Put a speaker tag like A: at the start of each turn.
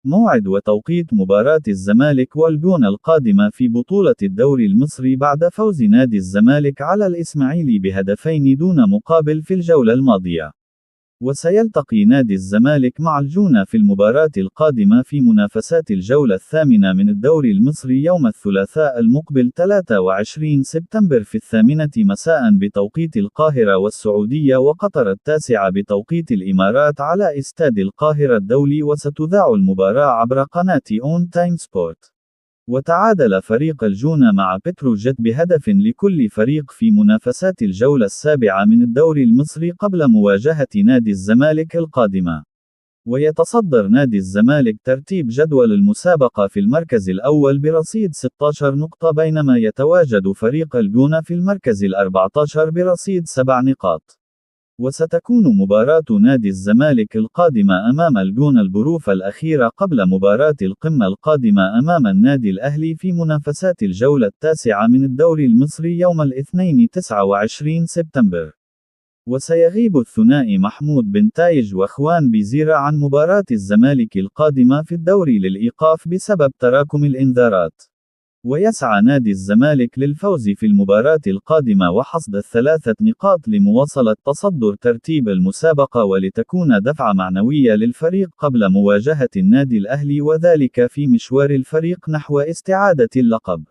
A: موعد وتوقيت مباراة الزمالك والجونة القادمة في بطولة الدوري المصري بعد فوز نادي الزمالك على الإسماعيلي بهدفين دون مقابل في الجولة الماضية. وسيلتقي نادي الزمالك مع الجونة في المباراة القادمة في منافسات الجولة الثامنة من الدوري المصري يوم الثلاثاء المقبل 23 سبتمبر في 8 مساء بتوقيت القاهرة والسعودية، وقطر 9 بتوقيت الإمارات، على استاد القاهرة الدولي. وستذاع المباراة عبر قناة أون تايم سبورت. وتعادل فريق الجونة مع بتروجيت بهدف لكل فريق في منافسات الجولة السابعة من الدوري المصري قبل مواجهة نادي الزمالك القادمة. ويتصدر نادي الزمالك ترتيب جدول المسابقة في المركز الأول برصيد 16 نقطة، بينما يتواجد فريق الجونة في المركز ال14 برصيد 7 نقاط. وستكون مباراة نادي الزمالك القادمة أمام الجونة البروفة الأخيرة قبل مباراة القمة القادمة أمام النادي الأهلي في منافسات الجولة التاسعة من الدوري المصري يوم الاثنين 29 سبتمبر. وسيغيب الثنائي محمود بن تايج وإخوان بيزيرة عن مباراة الزمالك القادمة في الدوري للإيقاف بسبب تراكم الإنذارات. ويسعى نادي الزمالك للفوز في المباراة القادمة وحصد ال3 نقاط لمواصلة تصدر ترتيب المسابقة، ولتكون دفعة معنوية للفريق قبل مواجهة النادي الأهلي، وذلك في مشوار الفريق نحو استعادة اللقب.